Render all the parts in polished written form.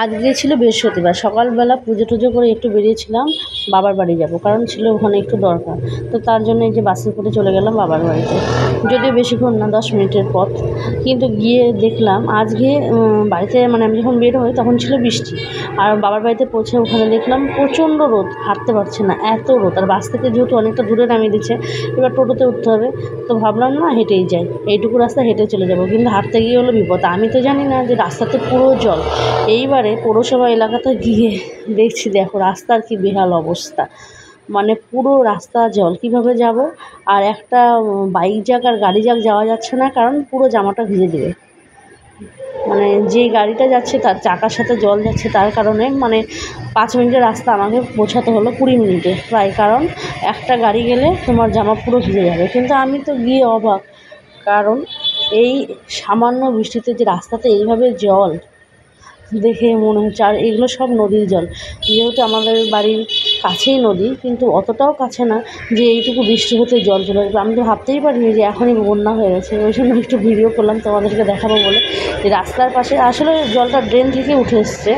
আজকে ছিল বৃহস্পতিবার, সকালবেলা পুজো টুজো করে একটু বেরিয়েছিলাম বাবার বাড়ি যাব, কারণ ছিল ওখানে একটু দরকার। তো তার জন্য এই যে বাসে করে চলে গেলাম বাবার বাড়িতে, যদিও বেশিক্ষণ না, 10 মিনিটের পথ। কিন্তু গিয়ে দেখলাম আজকে বাড়িতে মানে আমি যখন বের হই তখন ছিল বৃষ্টি, আর বাবার বাড়িতে পৌঁছে ওখানে দেখলাম প্রচণ্ড রোদ, হাঁটতে পারছে না, এত রোদ। আর বাস থেকে যেহেতু অনেকটা দূরে নামিয়ে দিচ্ছে, এবার টোটোতে উঠতে হবে, তো ভাবলাম না হেঁটেই যাই, এইটুকু রাস্তা হেঁটে চলে যাব। কিন্তু হাঁটতে গিয়ে হলো বিপদ, আমি তো জানি না যে রাস্তাতে পুরো জল। এইবারে পৌরসভা এলাকাতে গিয়ে দেখছি, দেখো রাস্তার কি বেহাল অবস্থা, মানে পুরো রাস্তা জল, কিভাবে যাব? আর একটা বাইক যাক আর গাড়ি যাক যাওয়া যাচ্ছে না, কারণ পুরো জামাটা ভিজে দেবে। মানে যে গাড়িটা যাচ্ছে তার চাকার সাথে জল যাচ্ছে, তার কারণে মানে 5 মিনিটের রাস্তা আমাকে পৌঁছাতে হলো 20 মিনিটে প্রায়, কারণ একটা গাড়ি গেলে তোমার জামা পুরো ভিজে যাবে। কিন্তু আমি তো গিয়ে অবাক, কারণ এই সামান্য বৃষ্টিতে যে রাস্তাতে এইভাবে জল দেখে মনে হচ্ছে। আর এগুলো সব নদীর জল, যেহেতু আমাদের বাড়ির কাছেই নদী, কিন্তু অতটাও কাছে না যে এইটুকু বৃষ্টি হতে জল চলে আসবে। আমি তো ভাবতেই পারিনি যে এখনই বন্যা হয়ে গেছে। ওই জন্য একটু ভিডিও করলাম তোমাদেরকে দেখাবো বলে। যে রাস্তার পাশে আসলে জলটা ড্রেন থেকে উঠে এসছে,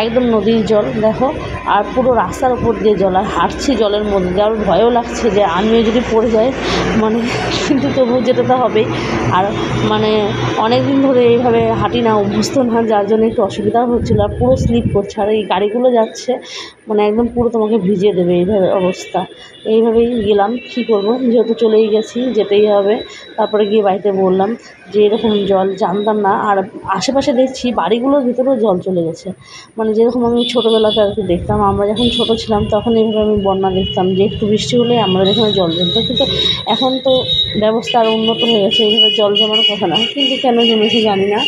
একদম নদীর জল দেখো। আর পুরো রাস্তার উপর দিয়ে জল, আর হাঁটছি জলের মধ্যে দিয়ে, আর ভয়ও লাগছে যে আমিও যদি পড়ে যাই, মানে কিন্তু তবুও যেতে তো হবেই। আর মানে অনেক দিন ধরে এইভাবে হাঁটি না, অভ্যস্ত না, যার জন্য একটু অসুবিধাও হচ্ছিলো। আর পুরো স্লিপ করছে, আর এই গাড়িগুলো যাচ্ছে মানে একদম পুরো তোমাকে ভিজিয়ে দেবে, এইভাবে অবস্থা। এইভাবেই গেলাম, কী করবো, যেহেতু চলেই গেছি, যেতেই হবে। তারপরে গিয়ে বাড়িতে বললাম যে এরকম জল, জানতাম না। আর আশেপাশে দেখছি বাড়িগুলোর ভিতরেও জল চলে গেছে, মানে যেরকম আমি ছোটোবেলাতে আর কি দেখতাম, আমরা যখন ছোটো ছিলাম তখন এইভাবে আমি বন্যা দেখতাম, যে একটু বৃষ্টি হলে আমাদের এখানে জল জমতো। কিন্তু এখন তো ব্যবস্থা আরও উন্নত হয়ে গেছে, এইভাবে জল জমার কথা না, কিন্তু কেন জমেছে জানি না।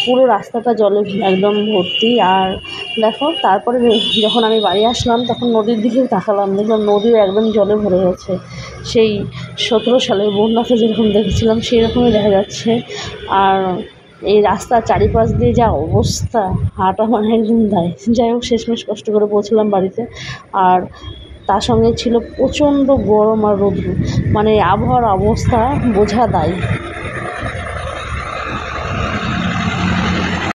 পুরো রাস্তাটা জলে একদম ভর্তি। আর দেখো তারপরে যখন আমি বাড়ি আসলাম তখন নদীর দিকেও তাকালাম, দেখলাম নদীও একদম জলে ভরে গেছে। সেই 17 সালের বন্যাতে যেরকম দেখেছিলাম সেই রকমই দেখা যাচ্ছে। আর এই রাস্তার চারিপাশ দিয়ে যা অবস্থা, হাঁটা মানে একদম দায়। যাই হোক, শেষমেশ কষ্ট করে পৌঁছলাম বাড়িতে। আর তার সঙ্গে ছিল প্রচণ্ড গরম আর রৌদ্র, মানে আবহাওয়ার অবস্থা বোঝা দায়।